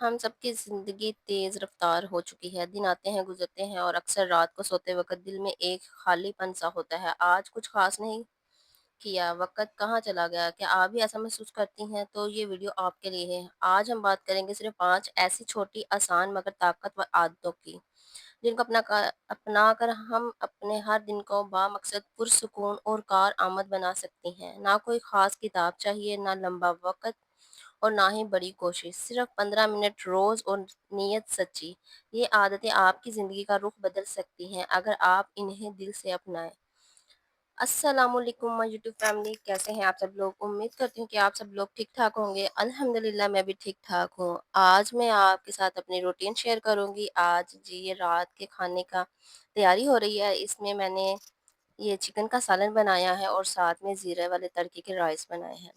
हम सबकी ज़िंदगी तेज़ रफ़्तार हो चुकी है। दिन आते हैं, गुज़रते हैं और अक्सर रात को सोते वक़्त दिल में एक खालीपन-सा होता है। आज कुछ ख़ास नहीं किया, वक़्त कहाँ चला गया? क्या आप भी ऐसा महसूस करती हैं? तो ये वीडियो आपके लिए है। आज हम बात करेंगे सिर्फ़ 5 ऐसी छोटी, आसान मगर ताकतवर आदतों की, जिनको अपना कर हम अपने हर दिन को बामक़सद पुरसुकून और कारआमद बना सकती हैं। ना कोई ख़ास किताब चाहिए, ना लंबा वक़्त और ना ही बड़ी कोशिश, सिर्फ 15 मिनट रोज़ और नीयत सच्ची। ये आदतें आपकी ज़िंदगी का रुख बदल सकती हैं अगर आप इन्हें दिल से अपनाएं। अस्सलामुअलैकुम माय यूट्यूब फैमिली, कैसे हैं आप सब लोग? उम्मीद करती हूँ कि आप सब लोग ठीक ठाक होंगे। अल्हम्दुलिल्लाह मैं भी ठीक ठाक हूँ। आज मैं आपके साथ अपनी रूटीन शेयर करूँगी। आज जी ये रात के खाने का तैयारी हो रही है। इसमें मैंने ये चिकन का सालन बनाया है और साथ में ज़ीरे वाले तड़के के राइस बनाए हैं।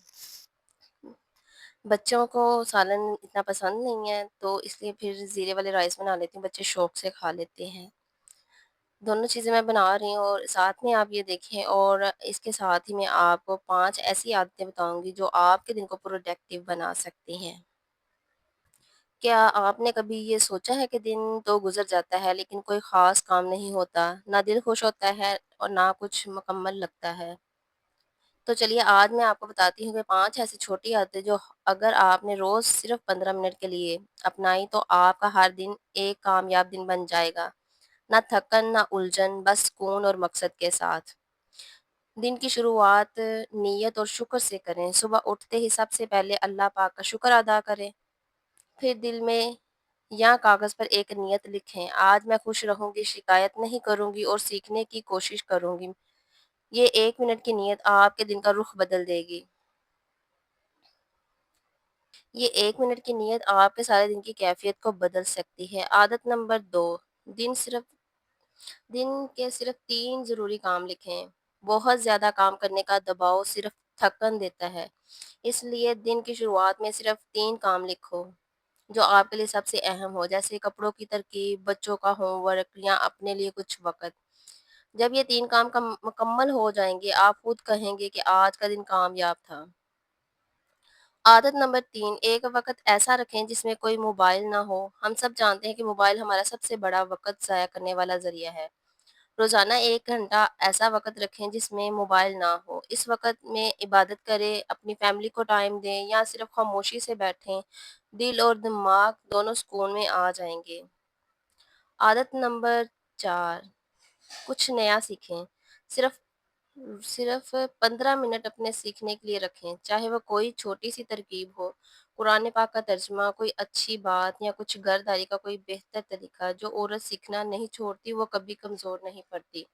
बच्चों को सालन इतना पसंद नहीं है, तो इसलिए फिर ज़ीरे वाले राइस बना लेती हूँ, बच्चे शौक से खा लेते हैं। दोनों चीज़ें मैं बना रही हूँ और साथ में आप ये देखें, और इसके साथ ही मैं आपको 5 ऐसी आदतें बताऊँगी जो आपके दिन को प्रोडक्टिव बना सकती हैं। क्या आपने कभी ये सोचा है कि दिन तो गुज़र जाता है लेकिन कोई ख़ास काम नहीं होता, ना दिल खुश होता है और ना कुछ मुकम्मल लगता है? तो चलिए आज मैं आपको बताती हूँ कि 5 ऐसी छोटी आदतें जो अगर आपने रोज़ सिर्फ़ 15 मिनट के लिए अपनाई तो आपका हर दिन एक कामयाब दिन बन जाएगा। ना थकन, ना उलझन, बस सुकून और मकसद के साथ। दिन की शुरुआत नीयत और शुक्र से करें। सुबह उठते ही सबसे पहले अल्लाह पाक का शुक्र अदा करें। फिर दिल में या कागज़ पर एक नियत लिखें, आज मैं खुश रहूँगी, शिकायत नहीं करूँगी और सीखने की कोशिश करूँगी। ये 1 मिनट की नियत आपके दिन का रुख बदल देगी। ये 1 मिनट की नियत आपके सारे दिन की कैफ़ियत को बदल सकती है। आदत नंबर 2, दिन सिर्फ़ दिन के सिर्फ़ 3 ज़रूरी काम लिखें। बहुत ज़्यादा काम करने का दबाव सिर्फ़ थकन देता है। इसलिए दिन की शुरुआत में सिर्फ़ 3 काम लिखो, जो आपके लिए सबसे अहम हो, जैसे कपड़ों की तरकीब, बच्चों का होमवर्क या अपने लिए कुछ वक़्त। जब ये 3 काम मुकम्मल हो जाएँगे, आप खुद कहेंगे कि आज का दिन कामयाब था। आदत नंबर 3, एक वक़्त ऐसा रखें जिसमें कोई मोबाइल ना हो। हम सब जानते हैं कि मोबाइल हमारा सबसे बड़ा वक़्त ज़ाया करने वाला ज़रिया है। रोज़ाना 1 घंटा ऐसा वक़्त रखें जिसमें मोबाइल ना हो। इस वक़्त में इबादत करें, अपनी फैमिली को टाइम दें या सिर्फ़ खामोशी से बैठें। दिल और दिमाग दोनों सुकून में आ जाएँगे। आदत नंबर 4, कुछ नया सीखें। सिर्फ़ सिर्फ 15 मिनट अपने सीखने के लिए रखें, चाहे वो कोई छोटी-सी तरकीब हो, कुरान पाक का तर्जुमा, कोई अच्छी बात या कुछ घरदारी का कोई बेहतर तरीका। जो औरत सीखना नहीं छोड़ती, वो कभी कमज़ोर नहीं पड़ती।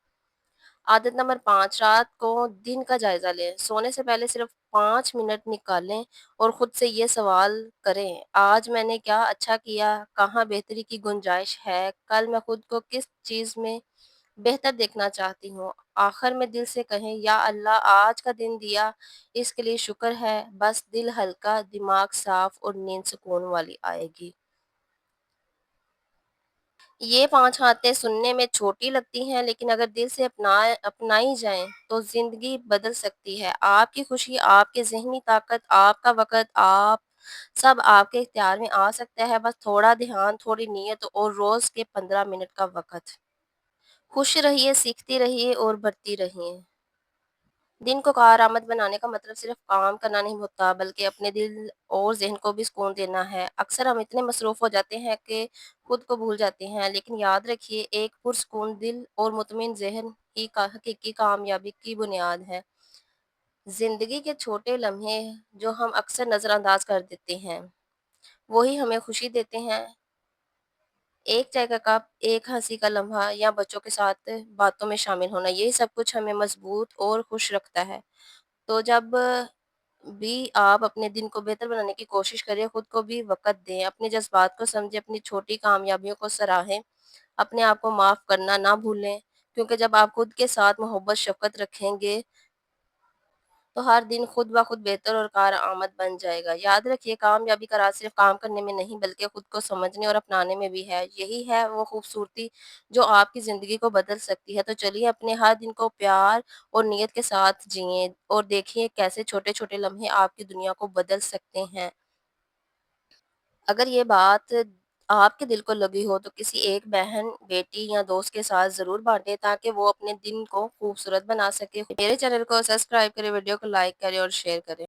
आदत नंबर 5, रात को दिन का जायज़ा लें। सोने से पहले सिर्फ 5 मिनट निकालें और खुद से ये सवाल करें, आज मैंने क्या अच्छा किया? कहाँ बेहतरी की गुंजाइश है? कल मैं खुद को किस चीज़ में बेहतर देखना चाहती हूँ। आखिर में दिल से कहें, या अल्लाह आज का दिन दिया, इसके लिए शुक्र है। बस दिल हल्का, दिमाग साफ और नींद सुकून वाली आएगी। ये 5 आदतें सुनने में छोटी लगती हैं, लेकिन अगर दिल से अपनाई जाएँ तो ज़िंदगी बदल सकती है। आपकी खुशी, आपकी ज़हनी ताकत, आपका वक़्त, आप सब आपके इख्तियार में आ सकता है। बस थोड़ा ध्यान, थोड़ी नीयत और रोज़ के 15 मिनट का वक़्त। खुश रहिए, सीखती रहिए और बढ़ती रहिए। दिन को कारआमद बनाने का मतलब सिर्फ काम करना नहीं होता, बल्कि अपने दिल और ज़हन को भी सुकून देना है। अक्सर हम इतने मसरूफ़ हो जाते हैं कि खुद को भूल जाते हैं, लेकिन याद रखिए, एक पुरसुकून दिल और मुतमिन ज़हन ही का हकीकी कामयाबी की बुनियाद है। ज़िंदगी के छोटे लम्हे जो हम अक्सर नज़रअंदाज कर देते हैं, वही हमें खुशी देते हैं। एक चाय का कप, एक हँसी का लम्हा या बच्चों के साथ बातों में शामिल होना, यही सब कुछ हमें मज़बूत और खुश रखता है। तो जब भी आप अपने दिन को बेहतर बनाने की कोशिश करें, खुद को भी वक़्त दें, अपने जज़्बात को समझें, अपनी छोटी कामयाबियों को सराहें, अपने आप को माफ़ करना ना भूलें, क्योंकि जब आप खुद के साथ मोहब्बत शफ़क़त रखेंगे, तो हर दिन खुद ब खुद बेहतर और कारआमद बन जाएगा। याद रखिए, कामयाबी का राज सिर्फ़ काम करने में नहीं, बल्कि खुद को समझने और अपनाने में भी है। यही है वो खूबसूरती जो आपकी ज़िंदगी को बदल सकती है। तो चलिए अपने हर दिन को प्यार और नियत के साथ जिएँ और देखिए कैसे छोटे-छोटे लम्हे आपकी दुनिया को बदल सकते हैं। اگر یہ بات آپ کے دل کو لگی ہو تو کسی ایک بہن، بیٹی یا دوست کے ساتھ ضرور بانٹیں تاکہ وہ اپنے دن کو خوبصورت بنا سکے۔ میرے چینل کو سبسکرائب کریں، ویڈیو کو لائک کریں اور شیئر کریں۔